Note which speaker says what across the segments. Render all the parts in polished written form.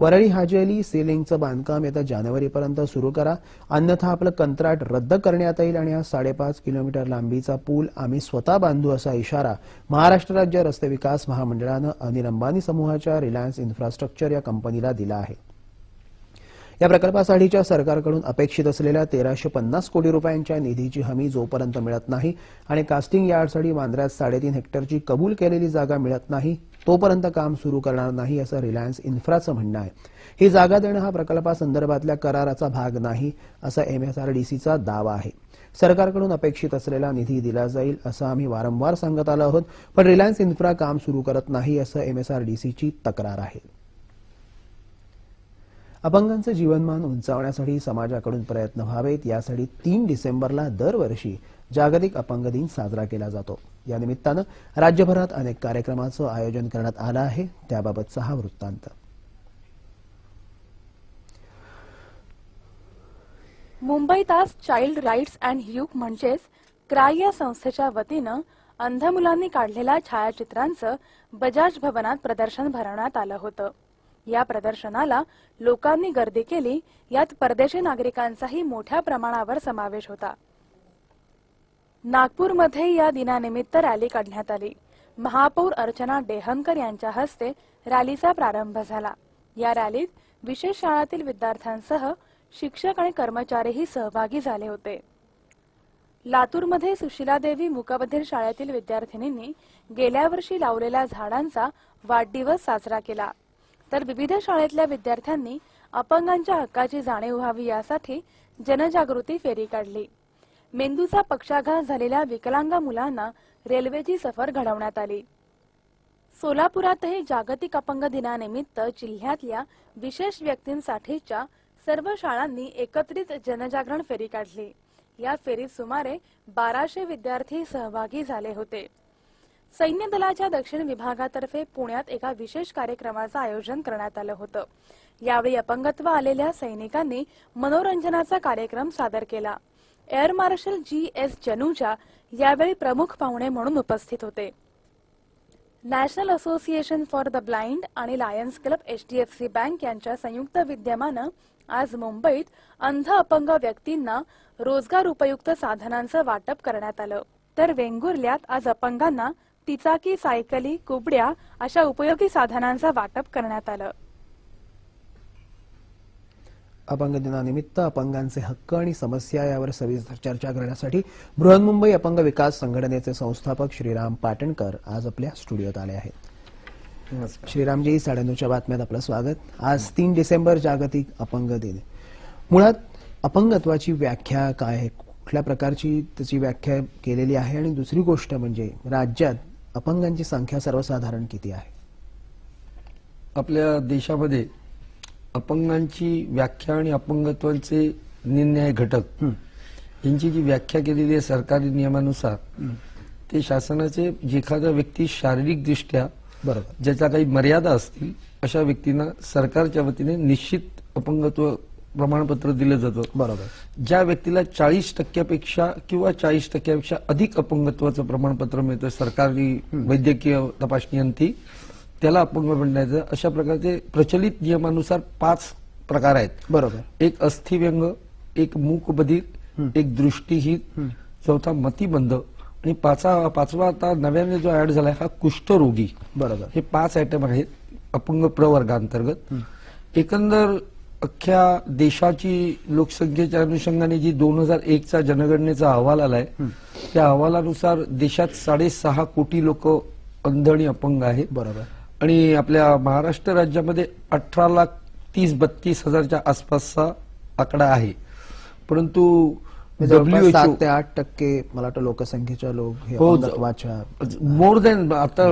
Speaker 1: Worli Haji Ali C लिंकचं बांधकाम येत्या जानेवारीपर्यंत सुरू करा, अन्यथा आपलं कंत्राट रद्द करण्यात येईल आणि हा 5.5 किलोमीटर लांबीचा पूल आम्ही स्वतः बांधू असा इशारा महाराष्ट्र राज्य रस्ते विकास महामंडळानं अनिल अंबानी समूहाच्या रिलायन्स इन्फ्रास्ट्रक्चर या कंपनीला दिला आहे। या प्रकल्पासाठीच्या सरकारकडून अपेक्षित असलेल्या 1350 कोटी रुपयांच्या निधीची हमी जोपर्यंत मिळत नाही आणि कास्टिंग यार्डसाठी वांद्र्यात 3.5 हेक्टरची कबूल केलेली जागा मिळत नाही तोपर्यंत काम सुरू करणार नाही असं रिलायन्स इन्फ्राचं म्हणणं आहे। ही जागा देणं हा प्रकल्पासंदर्भातल्या कराराचा भाग नाही असा MSRDCचा दावा आहे। सरकारकडून अपेक्षित असलेला निधी दिला जाईल असं आम्ही वारंवार सांगत आलो आहोत, पण रिलायन्स इन्फ्रा काम सुरू करत नाही असं MSRDCची तक्रार आहे। अपंगांचं जीवनमान उंचावण्यासाठी समाजाकडून प्रयत्न व्हावेत यासाठी 3 डिसेंबरला दरवर्षी जागतिक अपंग दिन साजरा केला जातो। या निमित्तानं राज्यभरात अनेक कार्यक्रमांचं आयोजन करण्यात आलं आहे, त्याबाबतचा हा वृत्तांत।
Speaker 2: मुंबईत आज चाइल्ड राईट्स अँड ह्यूक म्हणजेच क्राय या संस्थेच्या वतीनं अंध मुलांनी काढलेल्या छायाचित्रांचं बजाज भवनात प्रदर्शन भरवण्यात आलं होतं। या प्रदर्शनाला लोकांनी गर्दी केली, यात परदेशी नागरिकांचाही मोठ्या प्रमाणावर समावेश होता। नागपूरमध्ये या दिनानिमित्त रॅली काढण्यात आली। महापौर अर्चना डेहनकर यांच्या हस्ते रॅलीचा प्रारंभ झाला। या रॅलीत विशेष शाळांतील विद्यार्थ्यांसह शिक्षक आणि कर्मचारीही सहभागी झाले होते। लातूरमध्ये सुशीलादेवी मूकबधिर शाळेतील विद्यार्थिनींनी गेल्या वर्षी लावलेल्या झाडांचा वाढदिवस साजरा केला, तर विविध शाळेतल्या विद्यार्थ्यांनी अपंगांच्या हक्काची जाणीव व्हावी यासाठी जनजागृती फेरी काढली। मेंदूचा पक्षाघात झालेल्या विकलांग मुलांना रेल्वेची सफर घडवण्यात आली। सोलापुरातही जागतिक अपंग दिनानिमित्त जिल्ह्यातल्या विशेष व्यक्तींसाठीच्या सर्व शाळांनी एकत्रित जनजागरण फेरी काढली। या फेरीत सुमारे 1200 विद्यार्थी सहभागी झाले होते। सैन्य दलाच्या दक्षिण विभागातर्फे पुण्यात एका विशेष कार्यक्रमाचं आयोजन करण्यात आलं होतं। यावेळी अपंगत्व आलेल्या सैनिकांनी मनोरंजनाचा कार्यक्रम सादर केला। एअर मार्शल GS जनुजा यावेळी प्रमुख पाहुणे म्हणून उपस्थित होते। National association for the blind आणि लायन्स क्लब HDFC बँक यांच्या संयुक्त विद्यमानं आज मुंबईत अंध अपंग व्यक्तींना रोजगार उपयुक्त साधनांचं वाटप करण्यात आलं, तर वेंगुर्ल्यात आज अपंगांना तिचाकी, सायकली, कुबड्या अशा उपयोगी साधनांचं वाटप करण्यात आलं।
Speaker 1: अपंग दिनानिमित्त अपंगांचे हक्क आणि समस्या यावर सविस्तर चर्चा करण्यासाठी बृहन्मुंबई अपंग विकास संघटनेचे संस्थापक श्रीराम पाटणकर आज आपल्या स्टुडिओत आले आहेत। श्रीरामजी, 9:30च्या बातम्यात आपलं स्वागत। आज 3 डिसेंबर जागतिक अपंग दिन। मुळात अपंगत्वाची व्याख्या काय आहे, कुठल्या प्रकारची त्याची व्याख्या केलेली आहे, आणि दुसरी गोष्ट म्हणजे राज्यात अपंगांची संख्या सर्वसाधारण किती आहे?
Speaker 3: आपल्या देशामध्ये अपंगांची व्याख्या आणि अपंगत्वाचे निर्णय घटक यांची जी व्याख्या केलेली आहे सरकारी नियमानुसार, ते शासनाचे एखादा व्यक्ती शारीरिकदृष्ट्या
Speaker 1: बरोबर
Speaker 3: ज्याच्या काही मर्यादा असतील अशा व्यक्तींना सरकारच्या वतीने निश्चित अपंगत्व प्रमाणपत्र दिलं जातं।
Speaker 1: बरोबर।
Speaker 3: ज्या व्यक्तीला 40% किंवा 40% अधिक अपंगत्वाचं प्रमाणपत्र मिळतं सरकारी वैद्यकीय तपासणी अंती, त्याला अपंग म्हणण्याचं। अशा प्रकारचे प्रचलित नियमानुसार 5 प्रकार आहेत।
Speaker 1: बरोबर।
Speaker 3: एक अस्थिव्यंग, एक मूकबधिर, एक दृष्टीहीन, चौथा मतिमंद आणि पाचवा आता नव्याने जो ऍड झालाय हा कुष्ठरोगी।
Speaker 1: बरोबर।
Speaker 3: हे 5 आयटम आहेत अपंग प्रवर्गांतर्गत। एकंदर अख्ख्या देशाची लोकसंख्येच्या अनुषंगाने जी 2001चा जनगणनेचा अहवाल आलाय, त्या अहवालानुसार देशात 6.5 कोटी लोक अंध आणि अपंग आहेत।
Speaker 1: बरोबर।
Speaker 3: आणि आपल्या महाराष्ट्र राज्यामध्ये 18,30,32,000च्या आसपासचा आकडा आहे। परंतु WHO
Speaker 1: 7 ते 8% मला वाटतं लोकसंख्येच्या लोक हे अपंगत्वाच्या
Speaker 3: मोर दॅन आता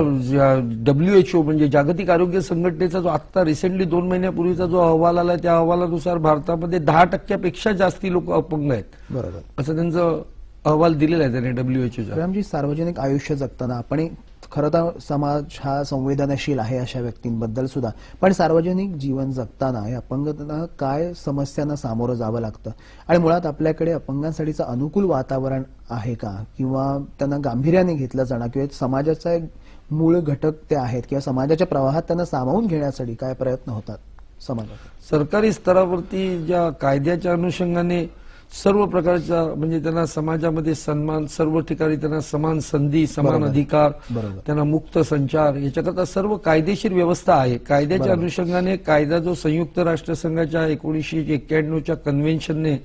Speaker 3: WHO म्हणजे जागतिक आरोग्य संघटनेचा जो आता रिसेंटली 2 महिन्यापूर्वीचा जो अहवाल आला, त्या अहवालानुसार भारतामध्ये 10%पेक्षा जास्ती लोक अपंग आहेत।
Speaker 1: बरोबर,
Speaker 3: असं त्यांचं अहवाल दिलेला आहे त्याने WHOचा।
Speaker 1: रामजी, सार्वजनिक आयुष्य जगताना आपण खरं तर समाज हा संवेदनशील आहे अशा व्यक्तींबद्दल सुद्धा, पण सार्वजनिक जीवन जगताना या अपंगांना काय समस्यांना सामोरं जावं लागतं आणि मुळात आपल्याकडे अपंगांसाठीचं अनुकूल वातावरण आहे का, किंवा त्यांना गांभीर्याने घेतलं जाणं, किंवा समाजाचा एक मूळ घटक ते आहेत, किंवा समाजाच्या प्रवाहात त्यांना सामावून घेण्यासाठी काय प्रयत्न होतात समाजात?
Speaker 3: सरकारी स्तरावरती ज्या कायद्याच्या अनुषंगाने सर्व प्रकारच्या म्हणजे त्यांना समाजामध्ये सन्मान, सर्व ठिकाणी त्यांना समान संधी, समान अधिकार, त्यांना मुक्त संचार, याच्याकरता सर्व कायदेशीर व्यवस्था आहे. कायद्याच्या अनुषंगाने कायदा जो संयुक्त राष्ट्रसंघाच्या 1991च्या कन्व्हेन्शनने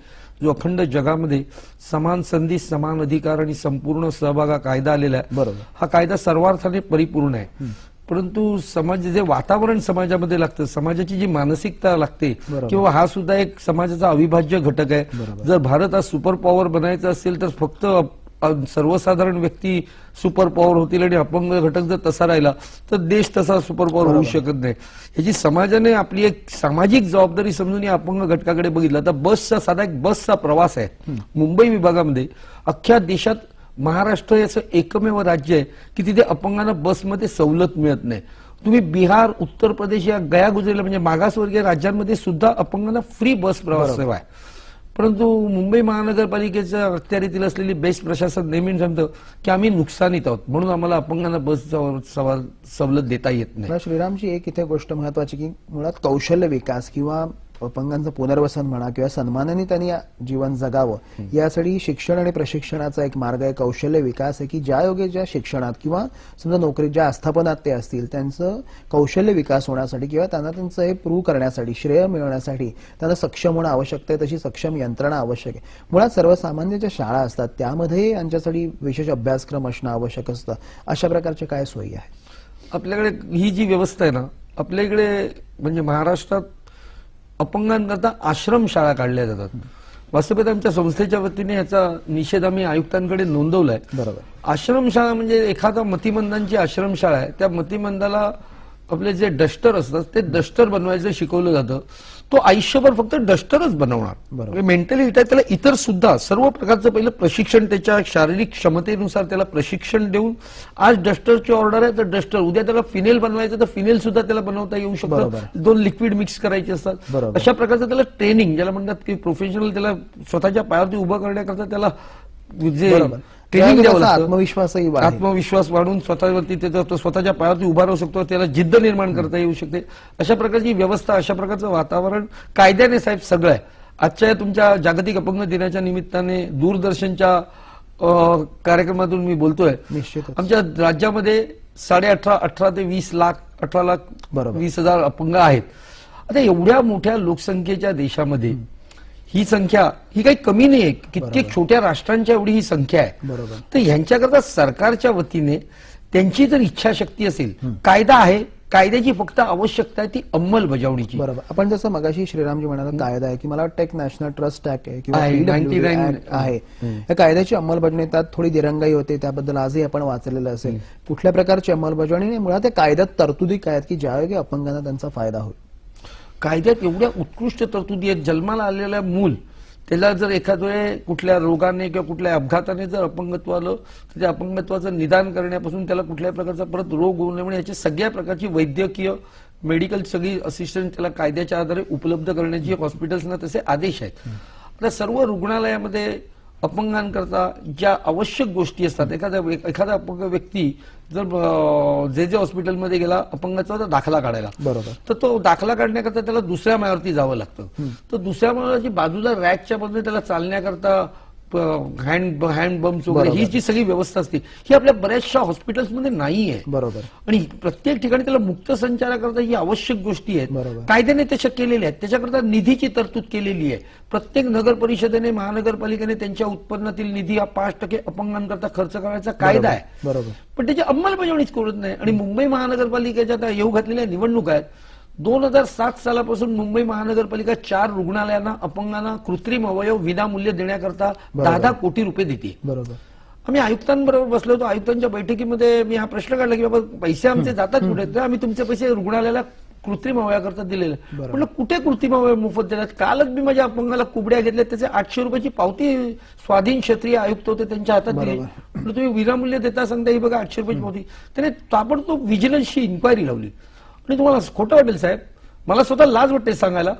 Speaker 3: जो अखंड जगामध्ये समान संधी, समान अधिकार आणि संपूर्ण सहभाग कायदा आलेला आहे, हा कायदा सर्वार्थाने परिपूर्ण आहे. परंतु समाज जे वातावरण समाजामध्ये लागतं, समाजाची जी मानसिकता लागते किंवा हा सुद्धा एक समाजाचा अविभाज्य घटक आहे. जर भारत हा सुपर पॉवर बनायचा असेल तर फक्त सर्वसाधारण व्यक्ती सुपर पॉवर होतील आणि अपंग घटक जर तसा राहिला तर देश तसा सुपर पॉवर होऊ शकत नाही. ह्याची समाजाने आपली एक सामाजिक जबाबदारी समजून या अपंग घटकाकडे बघितलं. तर बसचा साधा एक बसचा प्रवास आहे मुंबई विभागामध्ये, अख्ख्या देशात महाराष्ट्र हे असं एकमेव राज्य आहे की तिथे अपंगांना बसमध्ये सवलत मिळत नाही. तुम्ही बिहार, उत्तर प्रदेश या गया गुजरेला म्हणजे मागासवर्गीय राज्यांमध्ये सुद्धा अपंगांना फ्री बस प्रवास सेवा आहे. परंतु मुंबई महानगरपालिकेच्या अखत्यारीतील असलेली बेस्ट प्रशासन नेहमी सांगतं की आम्ही नुकसानीत आहोत, म्हणून आम्हाला अपंगांना बस सवलत देता येत नाही.
Speaker 1: श्रीरामजी, एक इथे गोष्ट महत्वाची की मुळात कौशल्य विकास किंवा अपंगांचं पुनर्वसन म्हणा किंवा सन्मानाने त्यांनी जीवन जगावं यासाठी शिक्षण आणि प्रशिक्षणाचा एक मार्ग आहे, कौशल्य विकास आहे की ज्या योग्य ज्या शिक्षणात किंवा समजा नोकरी ज्या आस्थापनात ते असतील त्यांचं कौशल्य विकास होण्यासाठी किंवा त्यांना त्यांचं हे प्रूव्ह करण्यासाठी, श्रेय मिळवण्यासाठी त्यांना सक्षम होणं आवश्यक आहे, तशी सक्षम यंत्रणा आवश्यक आहे. मुळात सर्वसामान्य ज्या शाळा असतात त्यामध्ये यांच्यासाठी विशेष अभ्यासक्रम असणं आवश्यक असतं. अशा प्रकारच्या काय सोयी आहेत
Speaker 3: आपल्याकडे? ही जी व्यवस्था आहे ना आपल्या इकडे म्हणजे महाराष्ट्रात अपंगांकरता आश्रम शाळा काढल्या जातात. वास्तविक आमच्या संस्थेच्या वतीने याचा निषेध आम्ही आयुक्तांकडे नोंदवलाय. आश्रम शाळा म्हणजे एखादा मतिमंदांची आश्रम शाळा आहे, त्या मतिमंदाला आपले जे डस्टर असतात ते डस्टर बनवायचं शिकवलं जातं. तो आयुष्यभर फक्त डस्टरच बनवणार. मेंटली रिटायर त्याला इतर सुद्धा सर्व प्रकारचं पहिलं प्रशिक्षण, त्याच्या शारीरिक क्षमतेनुसार त्याला प्रशिक्षण देऊन, आज डस्टरची ऑर्डर आहे तर डस्टर, उद्या त्याला फिनेल बनवायचं तर फिनेल सुद्धा त्याला बनवता येऊ शकतं. 2 लिक्विड मिक्स करायचे असतात. अशा प्रकारचं त्याला ट्रेनिंग, ज्याला म्हणतात की प्रोफेशनल, त्याला स्वतःच्या पायावरती उभं करण्याकरता त्याला जे ट्रेनिंग द्यावं लागतं. आत्मविश्वास वाढून स्वतःवरती तो स्वतःच्या पायावरती उभा राहू शकतो, त्याला जिद्द निर्माण करता येऊ शकते. अशा प्रकारची व्यवस्था, अशा प्रकारचं वातावरण कायद्याने साहेब सगळं आहे. आजच्या तुमच्या जागतिक अपंग दिनाच्या निमित्ताने दूरदर्शनच्या कार्यक्रमातून मी बोलतोय. आमच्या राज्यामध्ये 18.5 ते 20 लाख, 18 लाख 20,000 अपंग आहेत. आता एवढ्या मोठ्या लोकसंख्येच्या देशामध्ये ही संख्या ही काही कमी नाहीये. कित्येक छोट्या राष्ट्रांच्या एवढी ही संख्या आहे. तर ह्यांच्याकरता सरकारच्या वतीने त्यांची जर इच्छाशक्ती असेल, कायदा आहे, कायद्याची फक्त आवश्यकता आहे ती अंमलबजावणीची.
Speaker 1: बरोबर. आपण जसं मगाशी श्रीरामजी म्हणाला कायदा आहे की मला वाटतं एक नॅशनल ट्रस्ट ऍक्ट आहे किंवा आहे, या कायद्याची अंमलबजावणी त्यात थोडी दिरंगाई होते, त्याबद्दल आजही आपण वाचलेलं असेल. कुठल्या प्रकारची अंमलबजावणी? मुळात त्या कायद्यात तरतुदी काय आहेत की ज्यावेळी अपंगांना त्यांचा फायदा होईल?
Speaker 3: कायद्यात एवढ्या उत्कृष्ट तरतुदी आहेत. जन्माला आलेल्या मूल त्याला जर एखाद्या वेळे कुठल्या रोगाने किंवा कुठल्या अपघाताने जर अपंगत्व आलं तर त्या अपंगत्वाचं निदान करण्यापासून त्याला कुठल्याही प्रकारचा परत रोग होऊ नये म्हणून याची सगळ्या प्रकारची वैद्यकीय, मेडिकल सगळी असिस्टन्स त्याला कायद्याच्या आधारे उपलब्ध करण्याची हॉस्पिटल्सना तसे आदेश आहेत. आता सर्व रुग्णालयामध्ये अपंगांकरता ज्या आवश्यक गोष्टी असतात, एखादा अपंग व्यक्ती जर जे हॉस्पिटलमध्ये गेला अपंगाचा दाखला काढायला, तर तो दाखला काढण्याकरता त्याला दुसऱ्या माळ्यावरती जावं लागतं. तर दुसऱ्या माळ्याची बाजूला रॅकच्या बाजूने त्याला चालण्याकरता हँड बम्स वगैरे ही जी सगळी व्यवस्था असते ही आपल्या बऱ्याचशा हॉस्पिटल्समध्ये नाहीये. आणि प्रत्येक ठिकाणी त्याला मुक्त संचाराकरता ही आवश्यक गोष्टी आहेत, कायद्याने तशा केलेल्या आहेत. त्याच्याकरता निधीची तरतूद केलेली आहे. प्रत्येक नगर परिषदेने, महानगरपालिकेने त्यांच्या उत्पन्नातील निधी हा 5% अपंगांकरता खर्च करायचा कायदा आहे. पण त्याची अंमलबजावणीच करत नाही. आणि मुंबई महानगरपालिकेच्या येऊ घातलेल्या निवडणुका आहेत. 2007 सालापासून मुंबई महानगरपालिका 4 रुग्णालयांना अपंगांना कृत्रिम अवयव विनामूल्य देण्याकरता 10 कोटी रुपये देते. आम्ही आयुक्तांबरोबर बसलो होतो. आयुक्तांच्या बैठकीमध्ये मी हा प्रश्न काढला की बाबा पैसे आमचे जातात कुठे? तर आम्ही तुमचे पैसे रुग्णालयाला कृत्रिम अवयवाकरता दिलेले. म्हटलं कुठे कृत्रिम अवयव मोफत दिलात? कालच मी माझ्या अपंगाला कुबड्या घेतल्या, त्याचे 800 रुपयाची पावती स्वाधीन क्षेत्रीय आयुक्त होते त्यांच्या हातात दिली. म्हटलं तुम्ही विनामूल्य देता सांगता, ही बघा 800 रुपयाची पावती. त्याने ताबडतोब व्हिजिलन्सची इन्क्वायरी लावली. आणि तुम्हाला खोटं वाटेल साहेब, मला स्वतः लाज वाटते सांगायला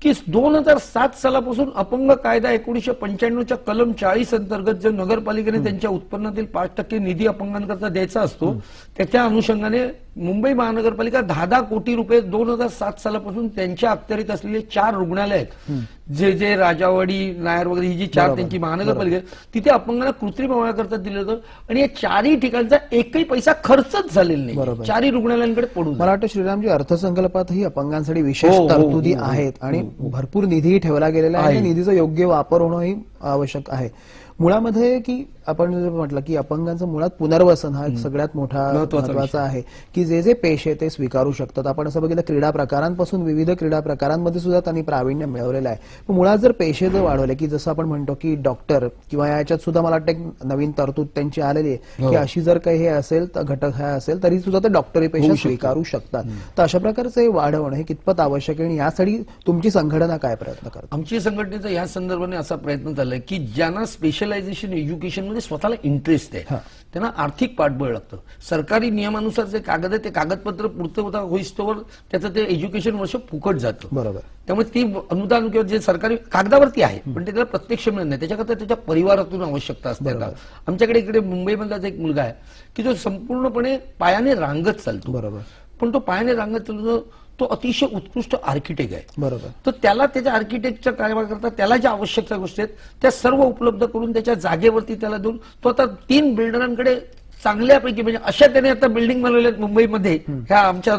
Speaker 3: की 2007 सालापासून अपंग कायदा 1995च्या कलम 40 अंतर्गत जो नगरपालिकेने त्यांच्या उत्पन्नातील 5% निधी अपंगांकरता द्यायचा असतो, त्याच्या अनुषंगाने मुंबई महानगरपालिका 10 कोटी रुपये 2007 सालापासून त्यांच्या अखत्यारीत असलेले 4 रुग्णालय आहेत, जे राजावाडी, नायर वगैरे ही जी 4 त्यांची महानगरपालिका आहे, तिथे अपंगांना कृत्रिम अवयवाकरता दिलं होतं आणि या 4ही ठिकाणचा एकही पैसा खर्चच झालेला नाही, 4ही रुग्णालयांकडे पडून.
Speaker 1: मला वाटतं श्रीरामजी अर्थसंकल्पातही अपंगांसाठी विशेष तरतुदी आहेत आणि भरपूर निधी ठेवला गेलेला आहे. निधीचा योग्य वापर होणंही आवश्यक आहे. मुळामध्ये की आपण म्हटलं की अपंगांचं मुळात पुनर्वसन हा एक सगळ्यात मोठा महत्वाचा आहे की जे पेशे ते स्वीकारू शकतात. आपण असं बघितलं क्रीडा प्रकारांपासून विविध क्रीडा प्रकारांमध्ये सुद्धा त्यांनी प्रावीण्य मिळवलेलं आहे. पण मुळात जर पेशे जर वाढवले की जसं आपण म्हणतो की डॉक्टर किंवा याच्यात सुद्धा मला वाटतं एक नवीन तरतूद त्यांची आलेली आहे की अशी जर काही हे असेल तर घटक हा असेल तरी सुद्धा ते डॉक्टरी पेशा स्वीकारू शकतात. तर अशा प्रकारचं वाढवणं हे कितपत आवश्यक आहे आणि यासाठी तुमची संघटना काय प्रयत्न करते?
Speaker 3: आमची संघटनेचा या संदर्भाने असा प्रयत्न चाललाय की ज्यांना स्पेशलायझेशन एज्युकेशन मध्ये स्वतःला इंटरेस्ट आहे त्यांना आर्थिक पाठबळ लागतं. सरकारी नियमानुसार जे कागद आहे ते कागदपत्र पूर्तता होईस्तोवर त्याचं ते एज्युकेशन वर्ष फुकट जातं.
Speaker 1: बरोबर.
Speaker 3: त्यामुळे ती अनुदान किंवा जे सरकारी कागदावरती आहे पण ते त्याला प्रत्यक्ष मिळत नाही, त्याच्याकरता त्याच्या परिवारातून आवश्यकता असते. आमच्याकडे इकडे मुंबईमधलाच एक मुलगा आहे की जो संपूर्णपणे पायाने रांगत चालतो.
Speaker 1: बरोबर.
Speaker 3: पण तो पायाने रांगत चालतो, तो अतिशय उत्कृष्ट आर्किटेक्ट आहे.
Speaker 1: बरोबर.
Speaker 3: तर त्याला त्याच्या आर्किटेक्टच्या कार्याकरता त्याला ज्या आवश्यक गोष्टी आहेत त्या सर्व उपलब्ध करून त्याच्या जागेवरती त्याला देऊन तो आता 3 बिल्डरांकडे चांगल्यापैकी म्हणजे अशा त्याने आता बिल्डिंग बनवल्या मुंबईमध्ये ह्या आमच्या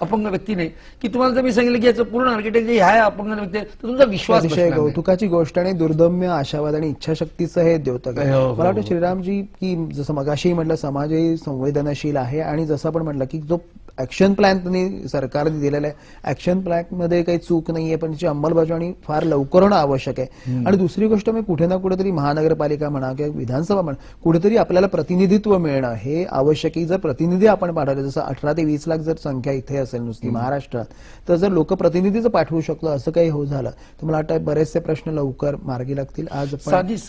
Speaker 3: अपंग व्यक्तीने की तुम्हाला जर मी सांगितलं की याचं पूर्ण आर्किटेक्ट ह्या अपंग व्यक्ती तर तुमचा विश्वास बसणार नाही.
Speaker 1: कौतुकाची गोष्ट आणि दुर्दम्य आशावाद आणि इच्छाशक्तीचं हे द्योतक आहे. मला वाटतं श्रीरामजी की जसं मगाशी म्हटलं समाजही संवेदनशील आहे आणि जसं आपण म्हटलं की जो ऍक्शन प्लॅन त्यांनी सरकारने दिलेला आहे, ऍक्शन प्लॅन मध्ये काही चूक नाहीये पण त्याची अंमलबजावणी फार लवकर होणं आवश्यक आहे. आणि दुसरी गोष्ट मी कुठे ना कुठेतरी महानगरपालिका म्हणा किंवा विधानसभा म्हणा कुठेतरी आपल्याला प्रतिनिधित्व मिळणं हे आवश्यक आहे. जर प्रतिनिधी आपण पाठवले जसं 18 ते 20 लाख जर संख्या इथे असेल नुसती महाराष्ट्रात, तर जर लोकप्रतिनिधीचं पाठवू शकतो असं काही हो झालं तर मला वाटतं बरेचसे प्रश्न लवकर मार्गी लागतील. आज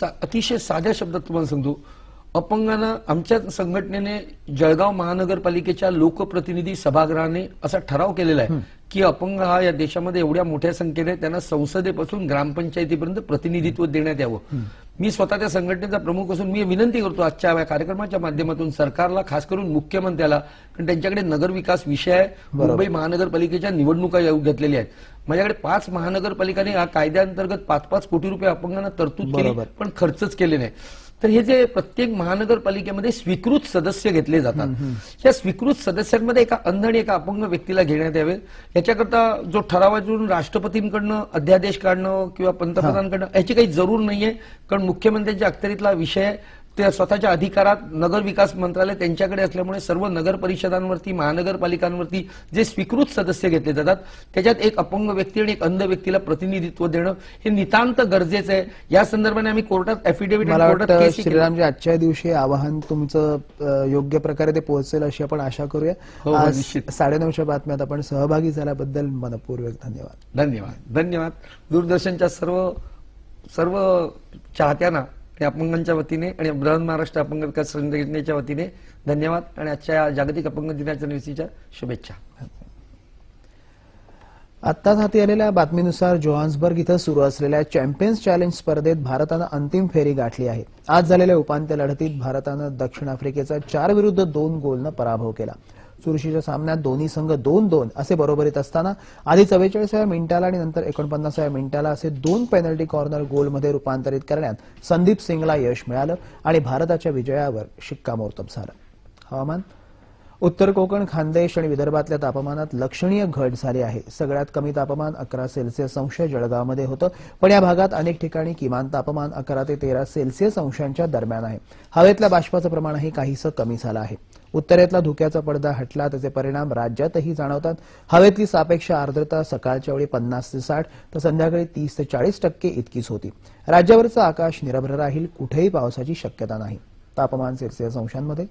Speaker 3: अतिशय साध्या शब्दात तुम्हाला सांगतो, अपंगांना आमच्या संघटनेने जळगाव महानगरपालिकेच्या लोकप्रतिनिधी सभागृहाने असा ठराव केलेला आहे की अपंग हा या देशामध्ये एवढ्या मोठ्या संख्येने त्यांना संसदेपासून ग्रामपंचायतीपर्यंत प्रतिनिधित्व देण्यात यावं. मी स्वतः त्या संघटनेचा प्रमुख असून मी विनंती करतो आजच्या या कार्यक्रमाच्या माध्यमातून सरकारला, खास करून मुख्यमंत्र्याला, कारण त्यांच्याकडे नगरविकास विषय आहे. मुंबई महानगरपालिकेच्या निवडणुका घेतलेल्या आहेत. माझ्याकडे 5 महानगरपालिकांनी या कायद्याअंतर्गत 5-5 कोटी रुपये अपंगांना तरतूद केली पण खर्चच केले नाही. तर हे जे प्रत्येक महानगरपालिकेमध्ये स्वीकृत सदस्य घेतले जातात, या स्वीकृत सदस्यांमध्ये एका अंध आणि एका अपंग व्यक्तीला घेण्यात यावे. याच्याकरता जो ठरावातून राष्ट्रपतींकडनं अध्यादेश काढणं किंवा पंतप्रधानांकडनं याची काही जरूर नाहीये, कारण मुख्यमंत्र्यांच्या अखत्यारीतला विषय त्या स्वतःच्या अधिकारात नगर विकास मंत्रालय त्यांच्याकडे असल्यामुळे सर्व नगर परिषदांवरती, महानगरपालिकांवरती जे स्वीकृत सदस्य घेतले जातात त्याच्यात एक अपंग व्यक्ती आणि एक अंध व्यक्तीला प्रतिनिधित्व देणं हे नितांत गरजेचं आहे. या संदर्भाने आम्ही कोर्टात ऍफिडेव्हिट
Speaker 1: श्रीरामजी आजच्या दिवशी आवाहन तुमचं योग्य प्रकारे ते पोहोचेल अशी आपण आशा करूया. आज 9:30च्या बातम्यात आपण सहभागी झाल्याबद्दल मनपूर्वक धन्यवाद.
Speaker 3: धन्यवाद. धन्यवाद. दूरदर्शनच्या सर्व चाहत्यांना अपंगांच्या वतीने आणि बृहन महाराष्ट्र अपंग विकास संघटनेच्या वतीने धन्यवाद आणि आजच्या जागतिक अपंग दिनाच्या निमित्ताच्या शुभेच्छा.
Speaker 1: आत्ताच हाती आलेल्या बातमीनुसार जोहान्सबर्ग इथं सुरू असलेल्या चॅम्पियन्स चॅलेंज स्पर्धेत भारतानं अंतिम फेरी गाठली आहे. आज झालेल्या उपांत्य लढतीत भारतानं दक्षिण आफ्रिकेचा 4-2 गोलनं पराभव केला. चुरशीच्या सामन्यात दोन्ही संघ 2-2 असे बरोबरीत असताना आधी 44व्या मिनिटाला आणि नंतर 49व्या मिनिटाला असे 2 पेनल्टी कॉर्नर गोलमध्ये रूपांतरित करण्यात संदीप सिंगला यश मिळालं आणि भारताच्या विजयावर शिक्कामोर्तब झालं. हवामान. उत्तर कोकण, खानदेश आणि विदर्भातल्या तापमानात लक्षणीय घट झाली आहे. सगळ्यात कमी तापमान 11 सेल्सिअस अंश जळगावमध्ये होतं, पण या भागात अनेक ठिकाणी किमान तापमान 11 ते 13 सेल्सिअस अंशांच्या दरम्यान आहे. हवेतल्या बाष्पाचं प्रमाणही काहीसं कमी झालं आहे. उत्तरेतला धुक्याचा पडदा हटला, त्याचे परिणाम राज्यातही जाणवतात. हवेतली सापेक्ष आर्द्रता सकाळच्या वेळी 50 ते 60 तर संध्याकाळी 30 ते 40% इतकीच होती. राज्यावरचं आकाश निरभ्र राहील, कुठेही पावसाची शक्यता नाही. तापमान सेल्सिअस अंशांमध्ये